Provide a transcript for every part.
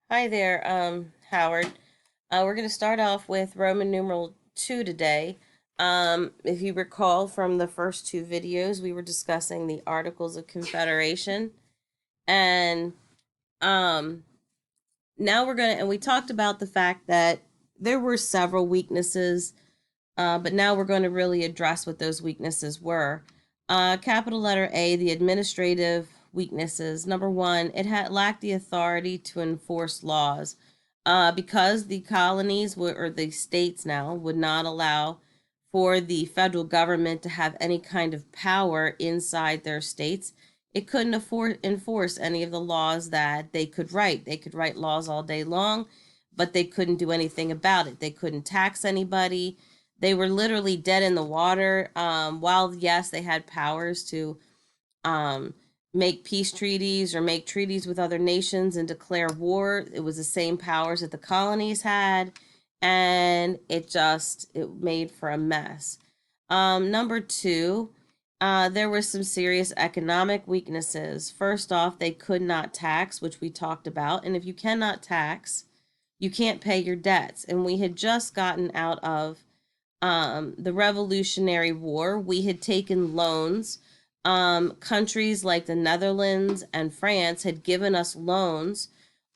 Hi there, Howard. We're going to start off with Roman numeral 2 today. If you recall from the first two videos, we were discussing the Articles of Confederation. And um, now and we talked about the fact that there were several weaknesses, but now we're going to really address what those weaknesses were. Capital letter A, the administrative weaknesses. Number one, it had lacked the authority to enforce laws. Because the colonies or the states now would not allow for the federal government to have any kind of power inside their states, it couldn't enforce any of the laws that they could write. They could write laws all day long, but they couldn't do anything about it. They couldn't tax anybody. They were literally dead in the water. While, yes, they had powers to um, make peace treaties or make treaties with other nations and declare war, it was the same powers that the colonies had. And it made for a mess. Number two, there were some serious economic weaknesses. First off, they could not tax, which we talked about. And if you cannot tax, you can't pay your debts. And we had just gotten out of the Revolutionary War. We had taken loans. Countries like the Netherlands and France had given us loans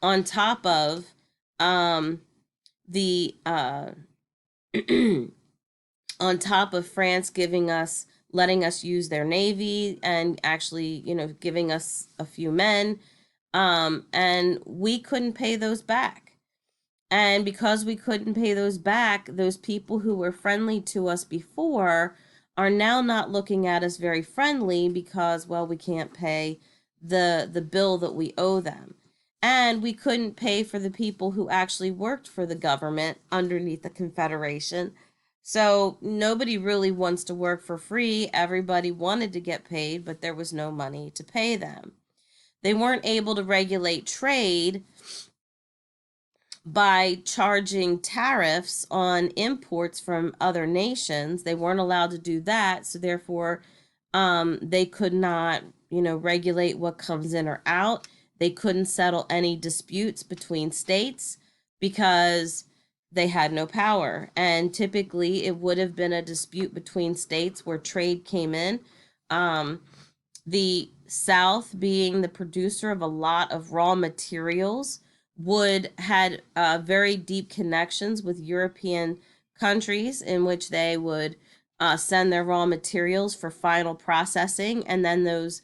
on top of the on top of France letting us use their navy and actually, giving us a few men. And we couldn't pay those back. And because we couldn't pay those back, those people who were friendly to us before are now not looking at us very friendly because, well, we can't pay the bill that we owe them. And we couldn't pay for the people who actually worked for the government underneath the Confederation. So nobody really wants to work for free. Everybody wanted to get paid, but there was no money to pay them. They weren't able to regulate trade by charging tariffs on imports from other nations. They weren't allowed to do that, so therefore, they could not, regulate what comes in or out. They couldn't settle any disputes between states because they had no power. And typically, it would have been a dispute between states where trade came in. The South, being the producer of a lot of raw materials, would had very deep connections with European countries in which they would send their raw materials for final processing, and then those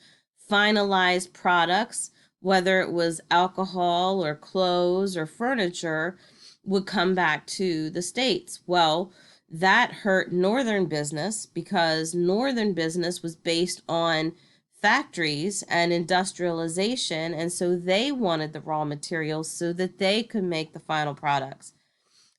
finalized products, whether it was alcohol or clothes or furniture, would come back to the States. Well, that hurt Northern business because Northern business was based on factories and industrialization, and so they wanted the raw materials so that they could make the final products.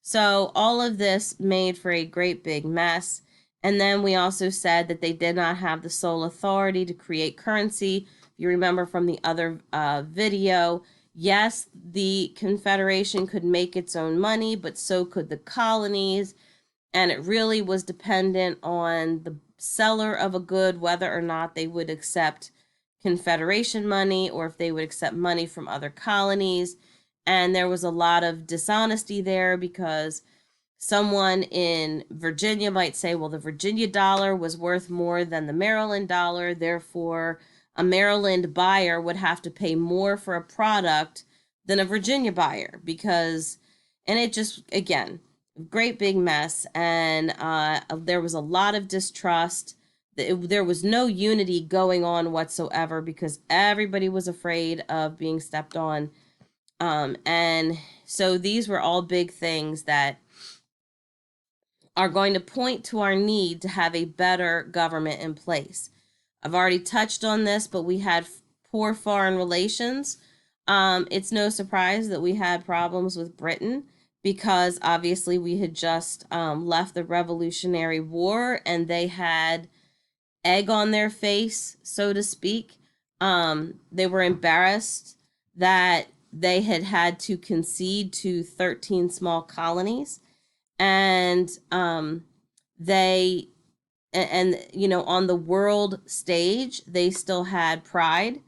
So all of this made for a great big mess. And then we also said that they did not have the sole authority to create currency. If you remember from the other video, yes, the Confederation could make its own money, but so could the colonies. And it really was dependent on the seller of a good whether or not they would accept Confederation money or if they would accept money from other colonies. And there was a lot of dishonesty there because someone in Virginia might say, well, the Virginia dollar was worth more than the Maryland dollar. Therefore, a Maryland buyer would have to pay more for a product than a Virginia buyer because, and it just, again, great big mess. And there was a lot of distrust. There was no unity going on whatsoever because everybody was afraid of being stepped on. And so these were all big things that are going to point to our need to have a better government in place. I've already touched on this, but we had poor foreign relations. It's no surprise that we had problems with Britain because obviously we had just left the Revolutionary War and they had egg on their face, so to speak. They were embarrassed that they had had to concede to 13 small colonies. And they, on the world stage, they still had pride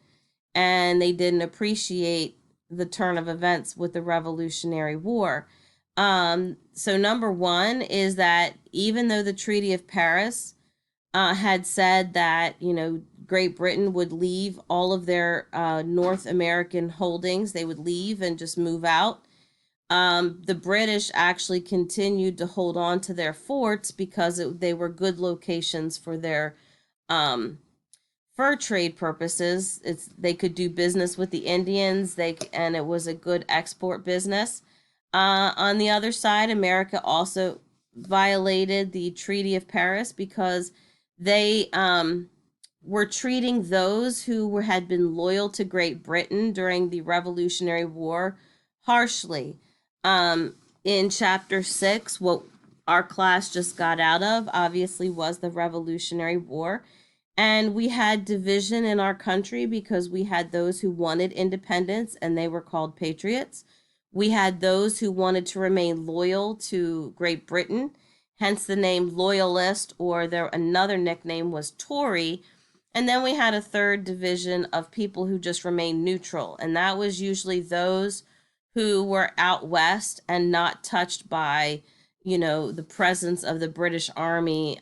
and they didn't appreciate the turn of events with the Revolutionary War. So number one is that even though the Treaty of Paris had said that, you know, Great Britain would leave all of their North American holdings, they would leave and just move out. The British actually continued to hold on to their forts because they were good locations for their um, fur trade purposes. They could do business with the Indians. And it was a good export business. On the other side, America also violated the Treaty of Paris because they were treating those who had been loyal to Great Britain during the Revolutionary War harshly. In chapter 6, what our class just got out of obviously was the Revolutionary War. And we had division in our country because we had those who wanted independence and they were called patriots. We had those who wanted to remain loyal to Great Britain, hence the name loyalist, or another nickname was Tory. And then we had a third division of people who just remained neutral, and that was usually those who were out west and not touched by, you know, the presence of the British Army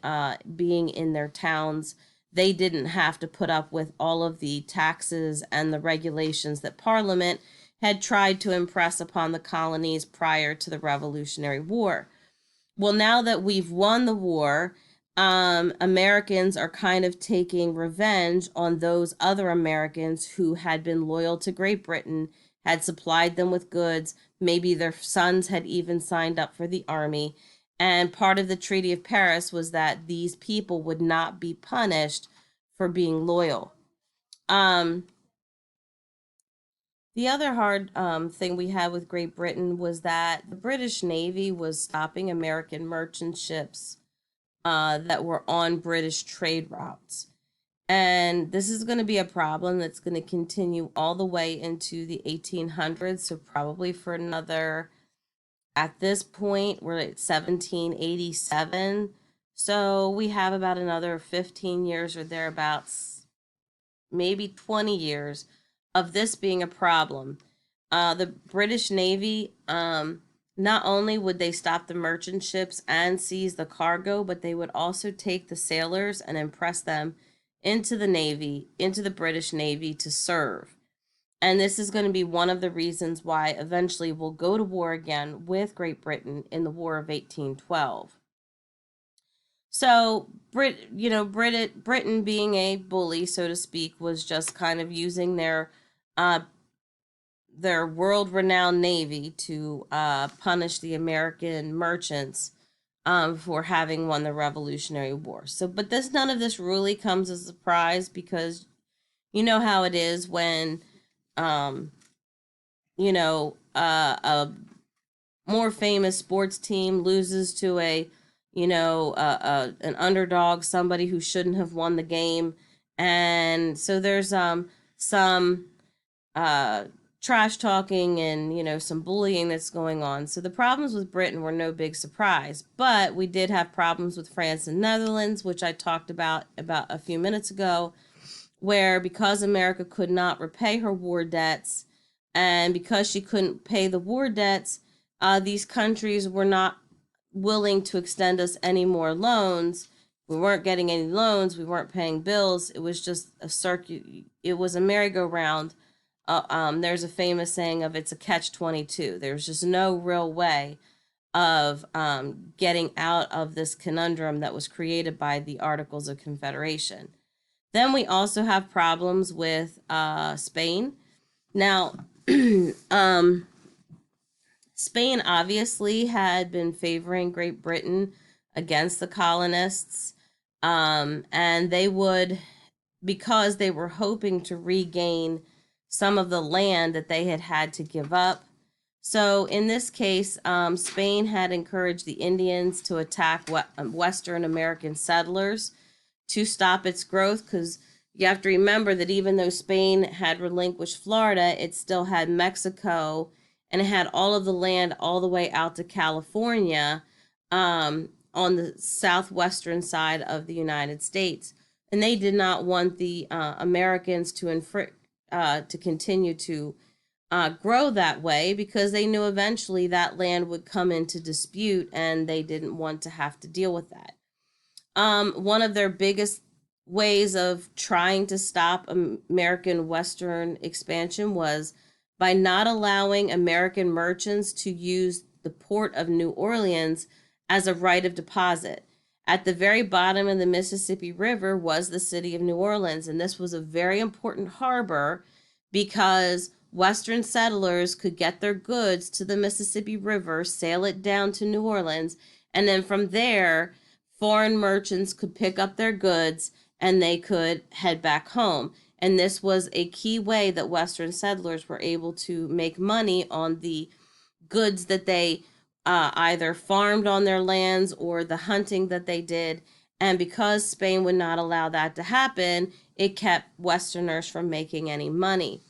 being in their towns. They didn't have to put up with all of the taxes and the regulations that Parliament had tried to impress upon the colonies prior to the Revolutionary War. Well, now that we've won the war, Americans are kind of taking revenge on those other Americans who had been loyal to Great Britain, had supplied them with goods. Maybe their sons had even signed up for the army. And part of the Treaty of Paris was that these people would not be punished for being loyal. The other hard thing we had with Great Britain was that the British Navy was stopping American merchant ships that were on British trade routes. And this is going to be a problem that's going to continue all the way into the 1800s. So, probably for another, at this point, we're at 1787. So, we have about another 15 years or thereabouts, maybe 20 years of this being a problem. The British Navy, not only would they stop the merchant ships and seize the cargo, but they would also take the sailors and impress them into the Navy, into the British Navy to serve. And this is going to be one of the reasons why eventually we'll go to war again with Great Britain in the War of 1812. So Britain being a bully, so to speak, was just kind of using their world-renowned navy to punish the American merchants for having won the Revolutionary War. So, but none of this really comes as a surprise because you know how it is when, a more famous sports team loses to an underdog, somebody who shouldn't have won the game, and so there's some trash talking and some bullying that's going on. So the problems with Britain were no big surprise, but we did have problems with France and Netherlands, which I talked about a few minutes ago, where because America could not repay her war debts, and because she couldn't pay the war debts, these countries were not willing to extend us any more loans. We weren't getting any loans. We weren't paying bills. It was just a circuit. It was a merry-go-round. There's a famous saying of it's a catch-22. There's just no real way of getting out of this conundrum that was created by the Articles of Confederation. Then we also have problems with Spain. Now, Spain obviously had been favoring Great Britain against the colonists, and they would, because they were hoping to regain some of the land that they had to give up. So in this case, Spain had encouraged the Indians to attack Western American settlers to stop its growth, because you have to remember that even though Spain had relinquished Florida, it still had Mexico, and it had all of the land all the way out to California on the southwestern side of the United States. And they did not want the Americans to continue to grow that way because they knew eventually that land would come into dispute and they didn't want to have to deal with that. One of their biggest ways of trying to stop American Western expansion was by not allowing American merchants to use the port of New Orleans as a right of deposit. At the very bottom of the Mississippi River was the city of New Orleans, and this was a very important harbor because Western settlers could get their goods to the Mississippi River, sail it down to New Orleans, and then from there, foreign merchants could pick up their goods and they could head back home. And this was a key way that Western settlers were able to make money on the goods that they either farmed on their lands or the hunting that they did. And because Spain would not allow that to happen, it kept Westerners from making any money.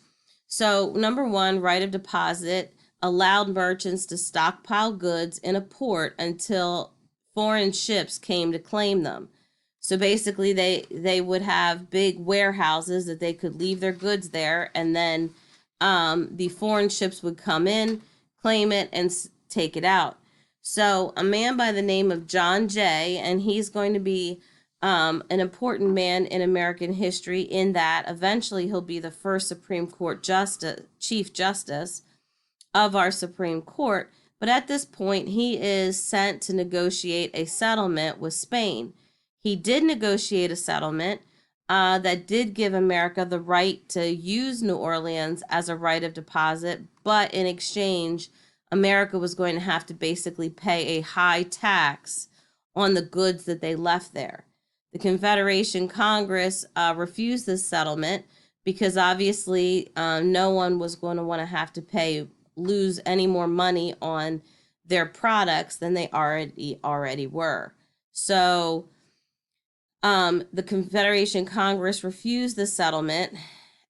So, number one, right of deposit allowed merchants to stockpile goods in a port until foreign ships came to claim them. So basically, they would have big warehouses that they could leave their goods there, and then the foreign ships would come in, claim it, and take it out. So a man by the name of John Jay, and he's going to be an important man in American history in that eventually he'll be the first Supreme Court Chief Justice of our Supreme Court. But at this point, he is sent to negotiate a settlement with Spain. He did negotiate a settlement that did give America the right to use New Orleans as a right of deposit, but in exchange, America was going to have to basically pay a high tax on the goods that they left there. The Confederation Congress refused this settlement because obviously no one was going to want to have to lose any more money on their products than they already were. So the Confederation Congress refused the settlement,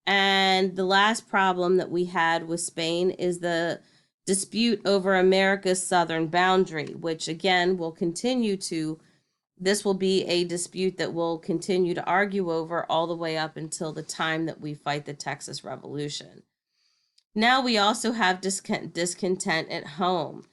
and the last problem that we had with Spain is the dispute over America's southern boundary, which again this will be a dispute that we'll continue to argue over all the way up until the time that we fight the Texas Revolution. Now we also have discontent at home.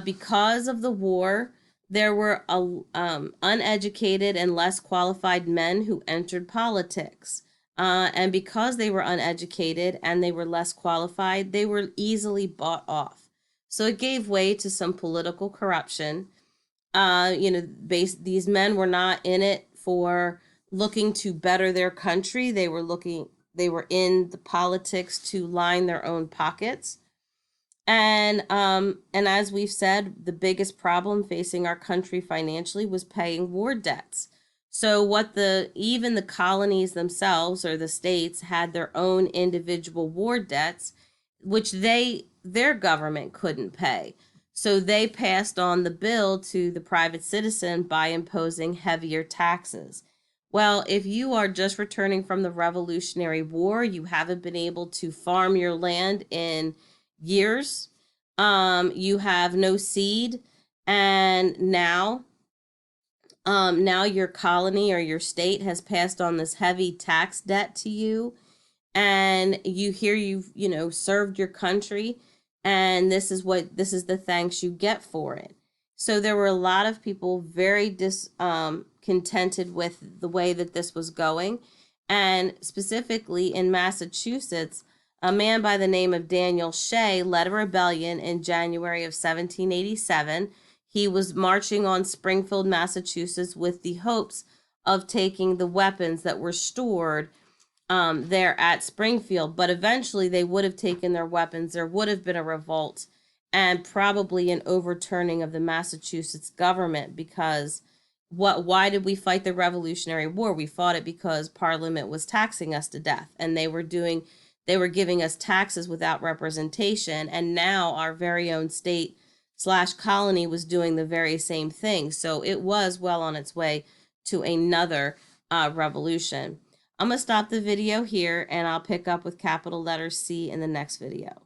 Because of the war, there were uneducated and less qualified men who entered politics. And because they were uneducated and they were less qualified, they were easily bought off. So it gave way to some political corruption. These men were not in it for looking to better their country. They were in the politics to line their own pockets. And as we've said, the biggest problem facing our country financially was paying war debts. So even the colonies themselves or the states had their own individual war debts, which their government couldn't pay. So they passed on the bill to the private citizen by imposing heavier taxes. Well, if you are just returning from the Revolutionary War, you haven't been able to farm your land in years, you have no seed, and now your colony or your state has passed on this heavy tax debt to you, and you've served your country, and this is the thanks you get for it. So there were a lot of people very discontented with the way that this was going, and specifically in Massachusetts, a man by the name of Daniel Shea led a rebellion in January of 1787. He was marching on Springfield, Massachusetts, with the hopes of taking the weapons that were stored there at Springfield. But eventually they would have taken their weapons. There would have been a revolt and probably an overturning of the Massachusetts government because why did we fight the Revolutionary War? We fought it because Parliament was taxing us to death, and they were giving us taxes without representation, and now our very own state/colony was doing the very same thing. So it was well on its way to another revolution. I'm going to stop the video here, and I'll pick up with capital letter C in the next video.